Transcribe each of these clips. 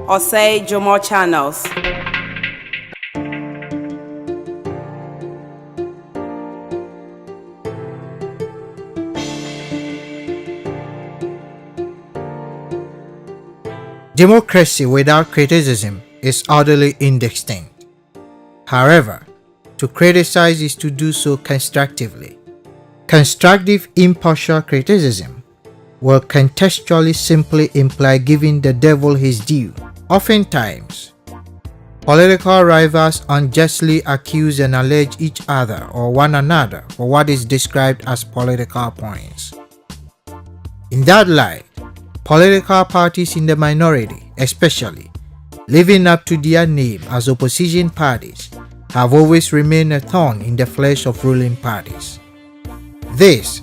or say Jomo channels. Democracy without criticism is utterly indistinct. However, to criticize is to do so constructively. Constructive impartial criticism will contextually simply imply giving the devil his due. Oftentimes, political rivals unjustly accuse and allege each other or one another for what is described as political points. In that light, political parties in the minority, especially, living up to their name as opposition parties, have always remained a thorn in the flesh of ruling parties. This,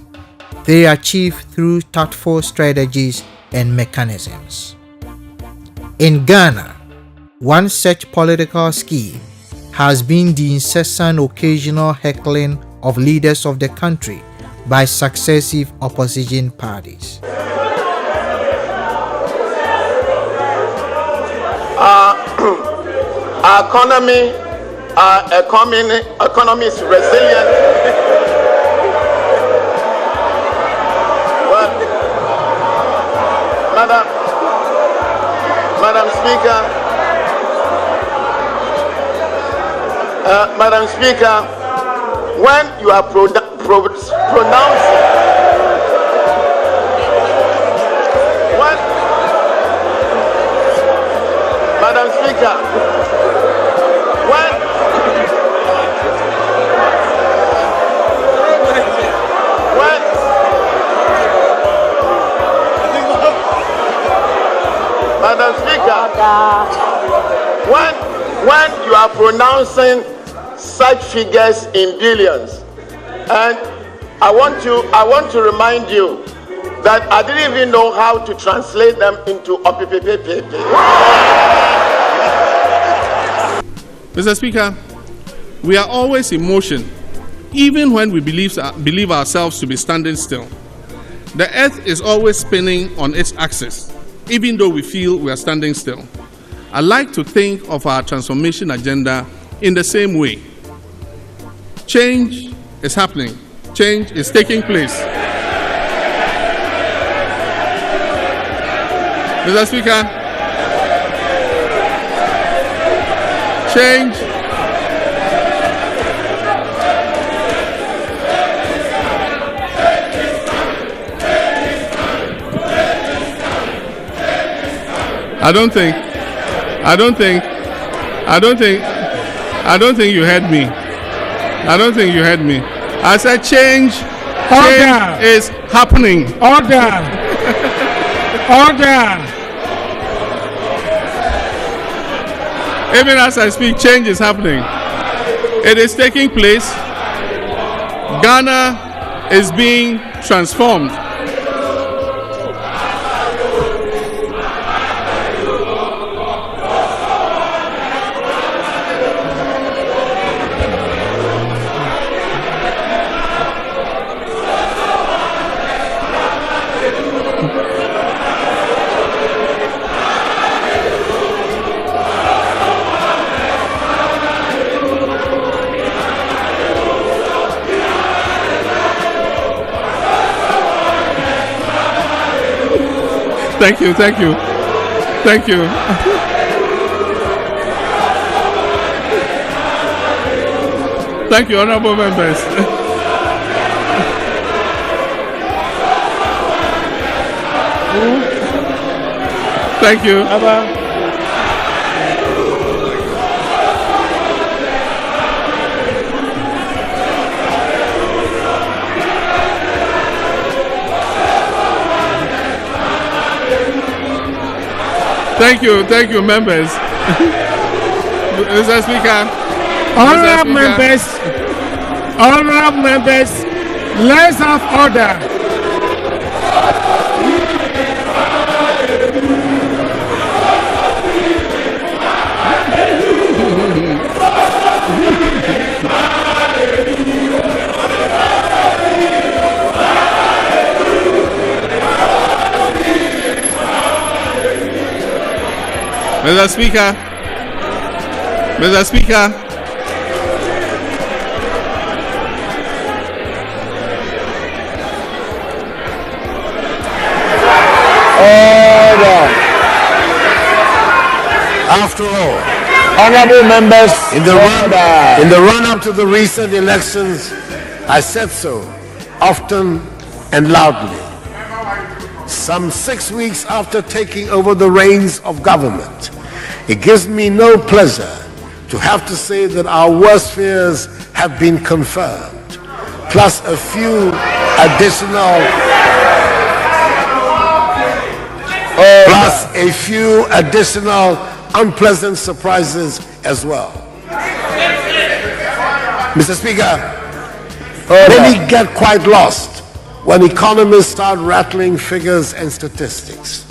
they achieve through thoughtful strategies and mechanisms. In Ghana, one such political scheme has been the incessant occasional heckling of leaders of the country by successive opposition parties. Our economy is resilient. Well, Madam Speaker, when you are pronouncing, Madam Speaker, Madam Speaker, when you are pronouncing such figures in billions, and I want to remind you that I didn't even know how to translate them into OPPPP. Mr. Speaker, we are always in motion, even when we believe ourselves to be standing still. The earth is always spinning on its axis, even though we feel we are standing still. I like to think of our transformation agenda in the same way. Change is happening. Change is taking place. Mr. Speaker, change I don't think you heard me. I don't think you heard me. I said change is happening. Order. Even as I speak, change is happening. It is taking place. Ghana is being transformed. Thank you. Thank you, honorable members. Thank you. Thank you, members. Mr. Speaker. Honorable members, let's have order. Mr. Mr. Speaker. Mr. Speaker. Order. After all, honorable members, in the run-up to the recent elections, I said so often and loudly. Some 6 weeks after taking over the reins of government, it gives me no pleasure to have to say that our worst fears have been confirmed, plus a few additional unpleasant surprises as well. Mr. Speaker, many get quite lost when economists start rattling figures and statistics.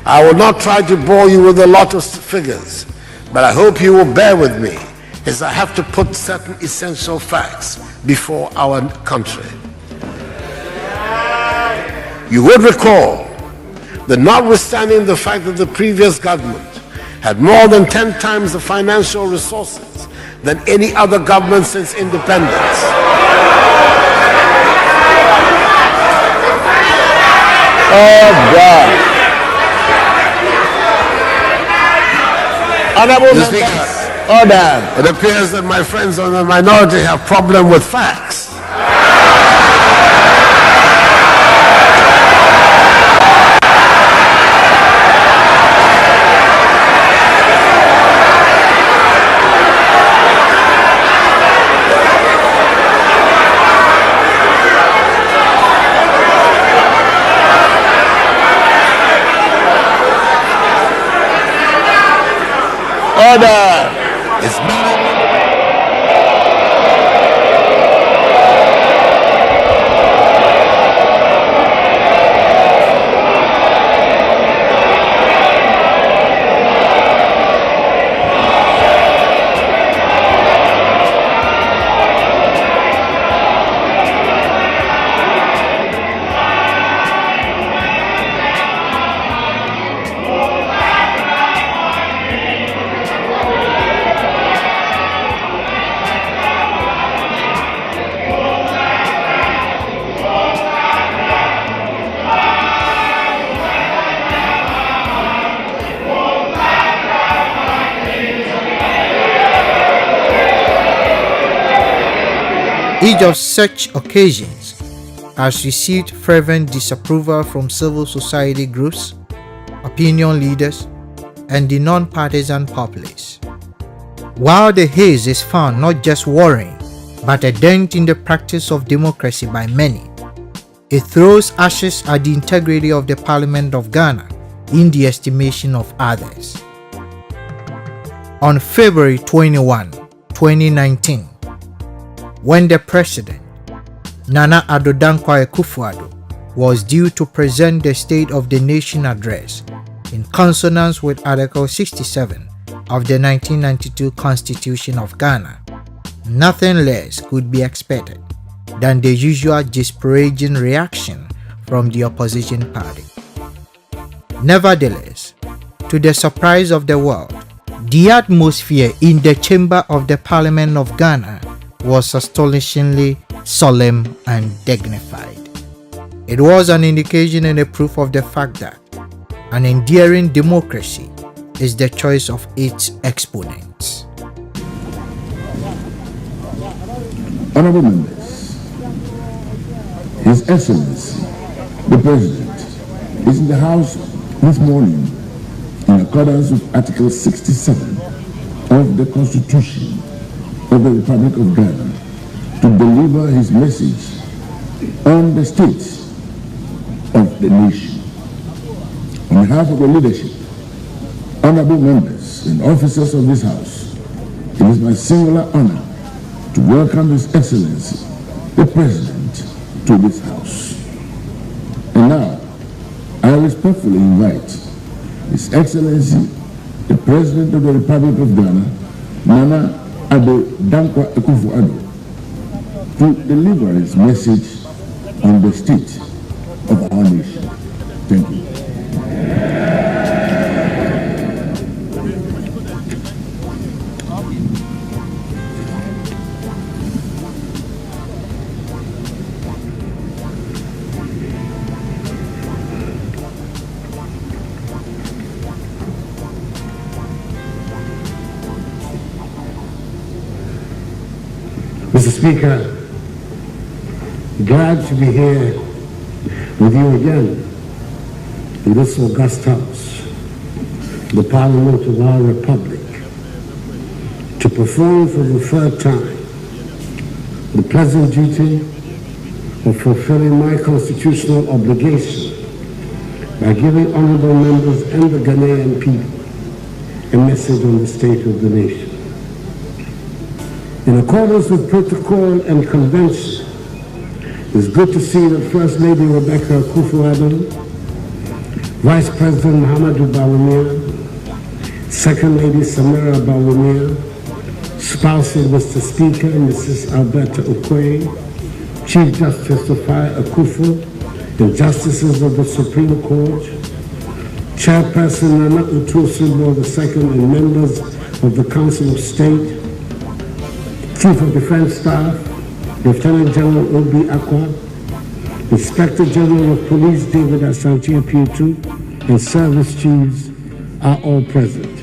I will not try to bore you with a lot of figures, but I hope you will bear with me as I have to put certain essential facts before our country. You would recall that notwithstanding the fact that the previous government had more than 10 times the financial resources than any other government since independence, oh God. Honorable Mr. Speaker, order. It appears that my friends on the minority have problem with facts. Order. It's Each of such occasions has received fervent disapproval from civil society groups, opinion leaders, and the non-partisan populace. While the haze is found not just worrying, but a dent in the practice of democracy by many, it throws ashes at the integrity of the Parliament of Ghana in the estimation of others. On February 21, 2019, when the President, Nana Addo Dankwa Akufo-Addo, was due to present the State of the Nation address in consonance with Article 67 of the 1992 Constitution of Ghana, nothing less could be expected than the usual disparaging reaction from the opposition party. Nevertheless, to the surprise of the world, the atmosphere in the chamber of the Parliament of Ghana was astonishingly solemn and dignified. It was an indication and a proof of the fact that an enduring democracy is the choice of its exponents. Honorable members, His Excellency, the President, is in the House this morning in accordance with Article 67 of the Constitution of the Republic of Ghana to deliver his message on the state of the nation. On behalf of the leadership, honorable members and officers of this House, it is my singular honor to welcome His Excellency, the President, to this House. And now, I respectfully invite His Excellency, the President of the Republic of Ghana, Nana Addo Dankwa Akufo-Addo, to deliver his message on the state of our nation. Thank you. Speaker, glad to be here with you again in this august house, the Parliament of our Republic, to perform for the third time the pleasant duty of fulfilling my constitutional obligation by giving honorable members and the Ghanaian people a message on the state of the nation. In accordance with protocol and convention, it's good to see that First Lady Rebecca Akufo-Addo, Vice President Muhammadu Bawumia, Second Lady Samira Bawumia, spouse of Mr. Speaker, Mrs. Alberta Okoye, Chief Justice Sophia Akufo, and Justices of the Supreme Court, Chairperson Nana Utusibo II, and members of the Council of State, Chief of Defense Staff, Lieutenant General Obi Akwa, Inspector General of Police David Asante Apiutu, and service chiefs are all present.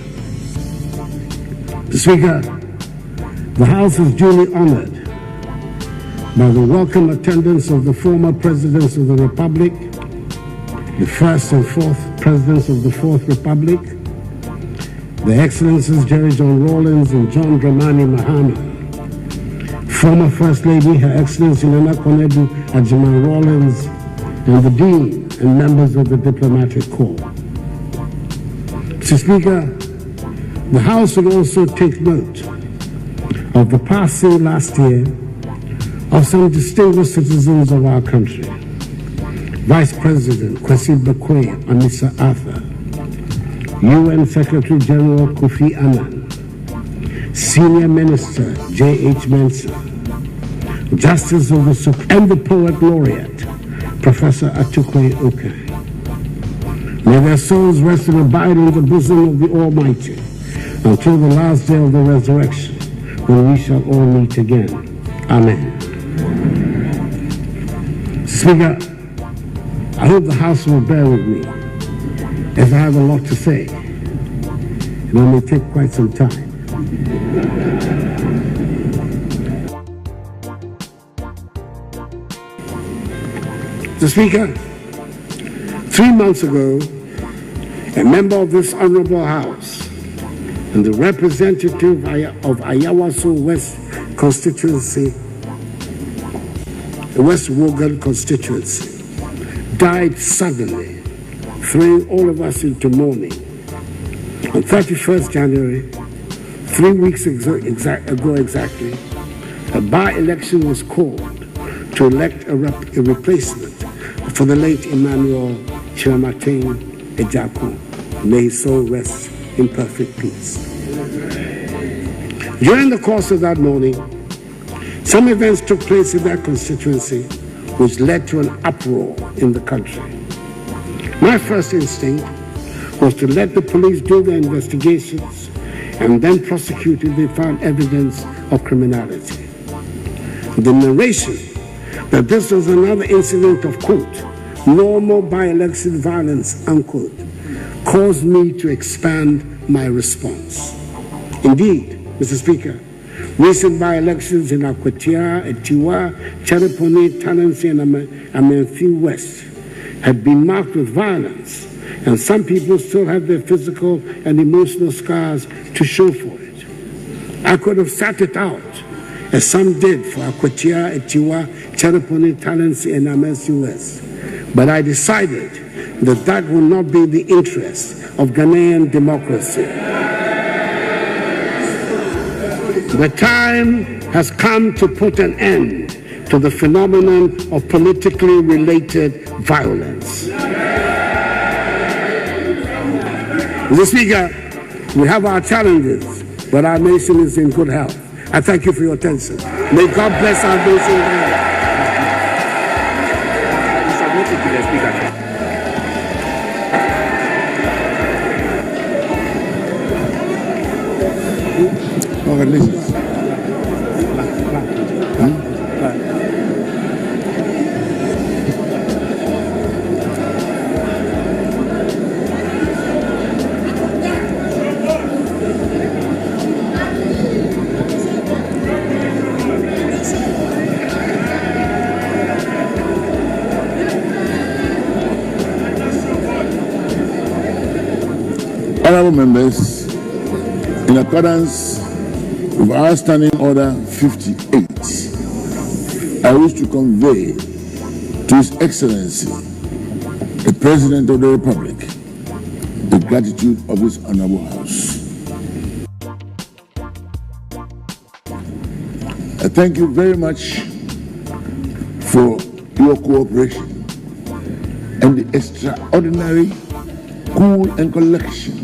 Mr. Speaker, the House is duly honored by the welcome attendance of the former Presidents of the Republic, the first and fourth Presidents of the Fourth Republic, the Excellencies Jerry John Rawlings and John Dramani Mahama, former First Lady, Her Excellency Nana Konadu Ajiman Rawlings, and the Dean and members of the Diplomatic Corps. Mr. Speaker, the House will also take note of the passing last year of some distinguished citizens of our country. Vice President Kwesi Bekoe Anissa Arthur, UN Secretary General Kofi Annan, Senior Minister J.H. Mensah, Justice of the Supreme, and the Poet Laureate, Professor Atukwe Okai. May their souls rest and abide in the bosom of the Almighty until the last day of the resurrection, when we shall all meet again. Amen. Speaker, I hope the House will bear with me, as I have a lot to say, and I may take quite some time. Mr. Speaker, 3 months ago, a member of this honorable House and the representative of Ayawaso West Constituency, the West Wuogon Constituency, died suddenly, throwing all of us into mourning. On 31st January, 3 weeks ago exactly, a by-election was called to elect a replacement for the late Emmanuel Kyeremateng Agyarko. May his soul rest in perfect peace. During the course of that morning, some events took place in that constituency which led to an uproar in the country. My first instinct was to let the police do their investigations and then prosecute if they found evidence of criminality. The narration that this was another incident of, quote, normal by-election violence, unquote, caused me to expand my response. Indeed, Mr. Speaker, recent by-elections in Akwatia, Atiwa, Chereponi, Talensi, and Amenfi West have been marked with violence, and some people still have their physical and emotional scars to show for it. I could have sat it out, as some did for Akwatia, Atiwa, Chereponi, Talensi, and Amenfi West, but I decided that that will not be the interest of Ghanaian democracy. The time has come to put an end to the phenomenon of politically related violence. Mr. Speaker, we have our challenges, but our nation is in good health. I thank you for your attention. May God bless our nation. Honorable members, in accordance with our Standing Order 58, I wish to convey to His Excellency, the President of the Republic, the gratitude of this Honorable House. I thank you very much for your cooperation and the extraordinary cool and collection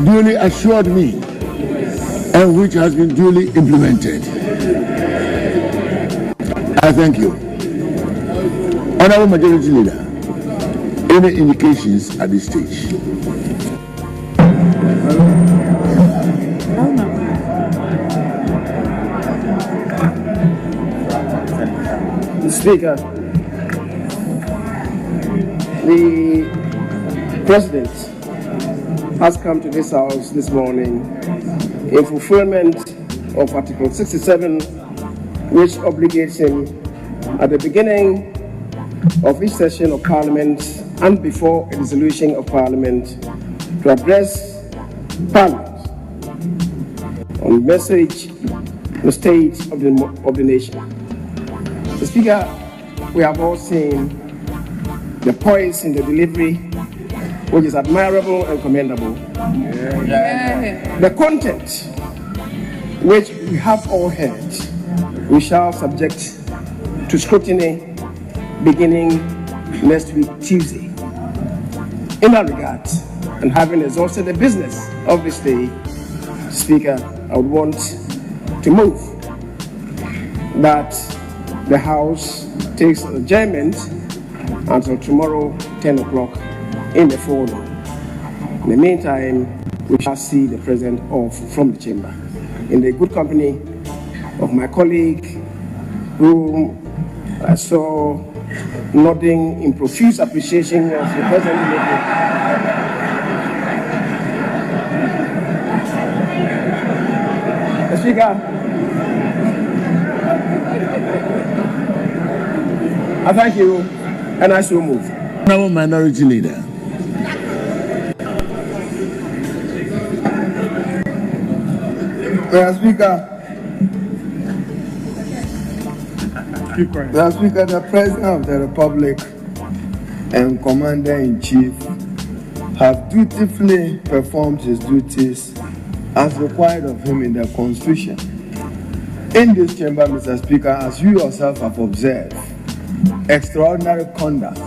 duly assured me and which has been duly implemented. I thank you. Honorable Majority Leader, any indications at this stage? Speaker, the President has come to this House this morning in fulfillment of Article 67, which obligates him at the beginning of each session of Parliament and before a dissolution of Parliament to address Parliament on message the state of the nation. The Speaker, we have all seen the poise in the delivery, which is admirable and commendable. The content, which we have all heard, we shall subject to scrutiny beginning next week, Tuesday. In that regard, and having exhausted the business of this day, Speaker, I would want to move that the House takes adjournment until tomorrow, 10 o'clock in the forenoon. In the meantime, we shall see the President off from the chamber in the good company of my colleague, whom I saw nodding in profuse appreciation of the President. The Speaker, I thank you, and I so move. Honorable Minority Leader. Mr. Speaker, the President of the Republic and Commander-in-Chief have dutifully performed his duties as required of him in the Constitution. In this chamber, Mr. Speaker, as you yourself have observed, extraordinary conduct,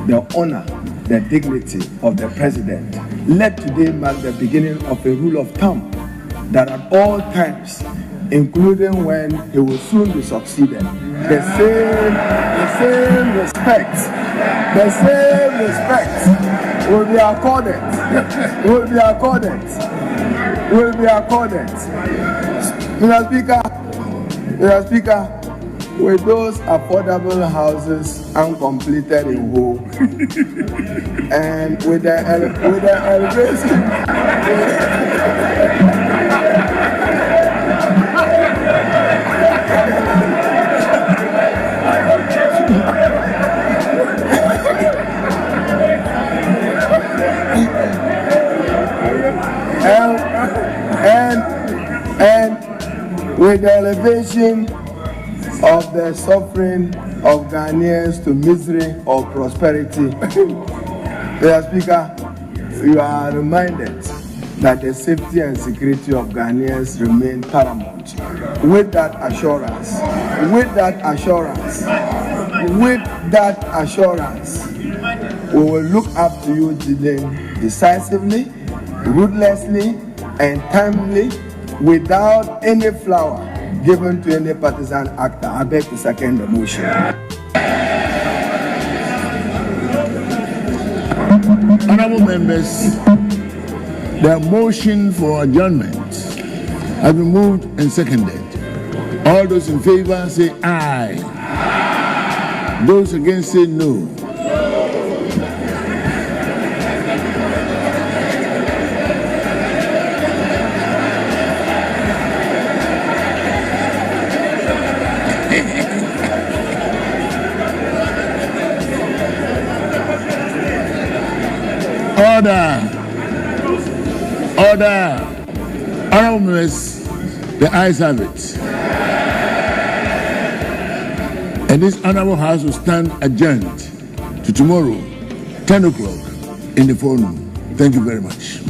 the honor, the dignity of the President, let today mark the beginning of a rule of thumb that at all times, including when he will soon be succeeded, the same respect will be accorded. Mr. Speaker, with those affordable houses uncompleted in whole, and with the elevation. And with the elevation of the suffering of Ghanaians to misery or prosperity, Mr. Speaker, you are reminded that the safety and security of Ghanaians remain paramount. With that assurance, we will look up to you decisively, ruthlessly, and timely, without any flower given to any partisan actor. I beg to second the motion. Honorable members, the motion for adjournment has been moved and seconded. All those in favor say aye. Those against say no. Order. Honorable members, the ayes have it. And this honorable house will stand adjourned to tomorrow, 10 o'clock in the forenoon. Thank you very much.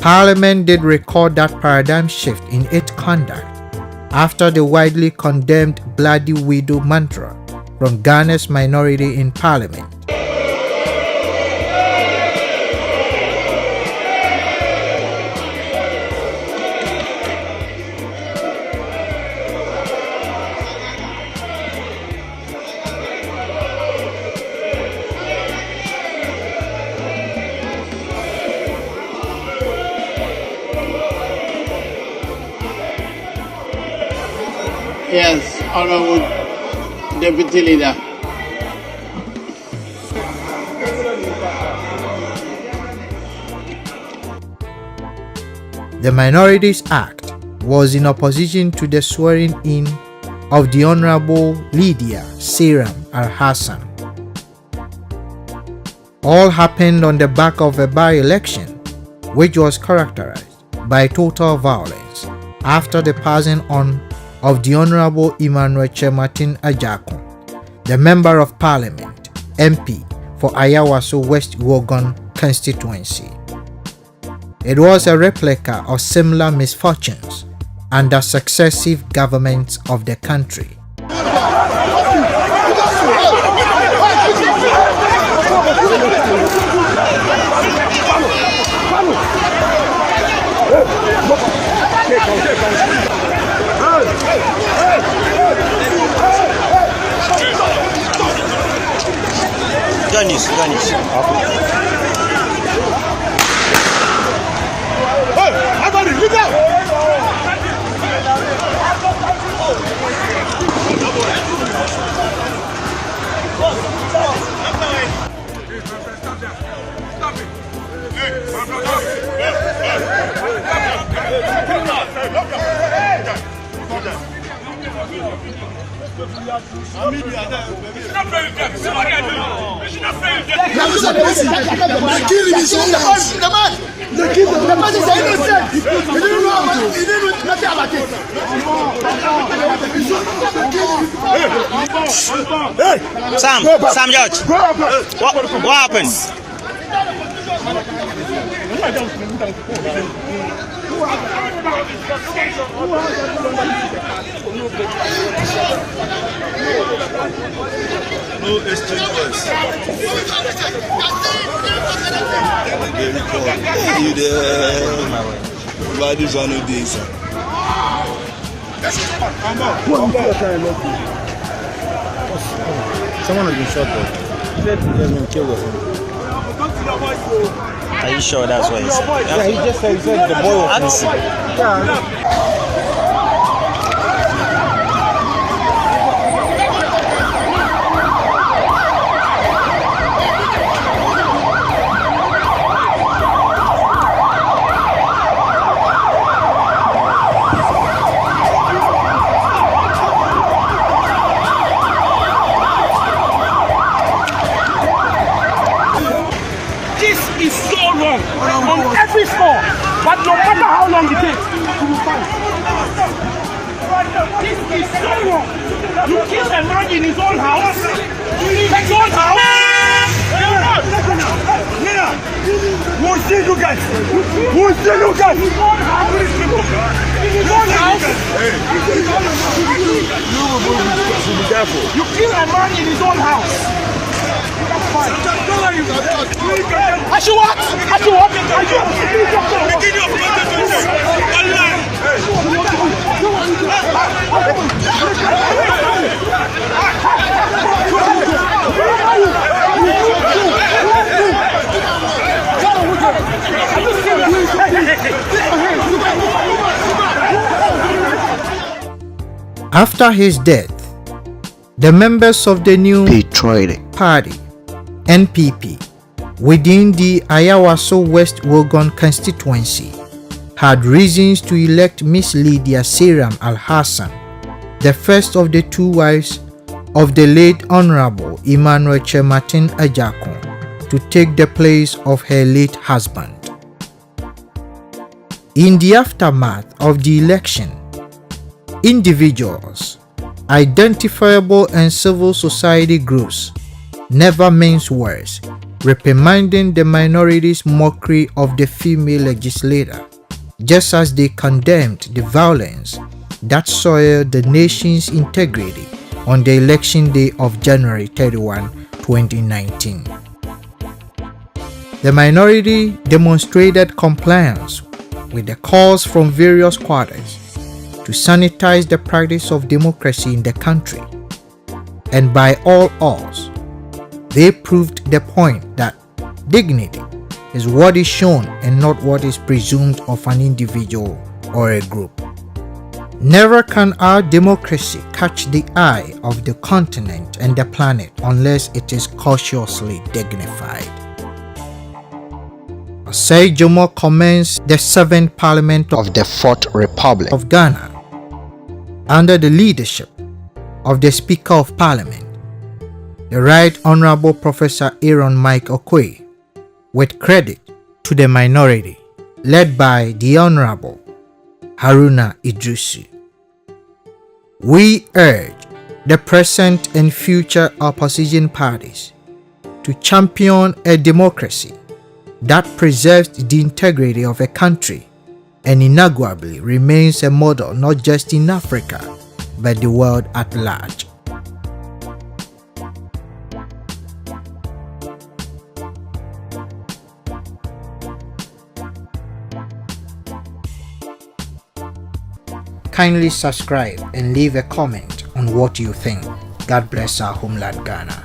Parliament did record that paradigm shift in its conduct after the widely condemned bloody widow mantra from Ghana's minority in Parliament. Yes, Honorable Deputy Leader. The Minorities Act was in opposition to the swearing-in of the Honorable Lydia Seyram Alhassan. All happened on the back of a by-election, which was characterized by total violence after the passing on of the Honorable Emmanuel Kyeremateng Agyarko, the Member of Parliament, MP for Ayawaso West Wuogon Constituency. It was a replica of similar misfortunes under successive governments of the country. Sam George, what happened? No exchange voice. You there? Why this one no day, sir? Someone has been shot, though. He has been killed or something. Are you sure that's what he said? Yeah, he just said the boy was missing. Yeah. Is so wrong on every score, but no matter how long it takes, we will fight. This is so wrong. You kill a man in his own house. His own house. We'll see you guys. We'll see you guys. His own house. His own house. Be careful. You kill a man in his own house. I should what? I should what? After his death, the members of the new Patriotic Party NPP within the Ayawaso West Wuogon Constituency had reasons to elect Miss Lydia Seyram Alhassan, the first of the two wives of the late Honorable Emmanuel Kyeremateng Agyarko, to take the place of her late husband. In the aftermath of the election, individuals, identifiable and civil society groups never mince words, reprimanding the minority's mockery of the female legislator, just as they condemned the violence that soiled the nation's integrity on the election day of January 31, 2019. The minority demonstrated compliance with the calls from various quarters to sanitize the practice of democracy in the country, and by all odds, they proved the point that dignity is what is shown and not what is presumed of an individual or a group. Never can our democracy catch the eye of the continent and the planet unless it is cautiously dignified. Osei Jomo commenced the 7th Parliament of the 4th Republic of Ghana under the leadership of the Speaker of Parliament, the Right Honorable Professor Aaron Mike Okoye, with credit to the minority led by the Honorable Haruna Idrisu. We urge the present and future opposition parties to champion a democracy that preserves the integrity of a country and inarguably remains a model not just in Africa but the world at large. Kindly subscribe and leave a comment on what you think. God bless our homeland Ghana.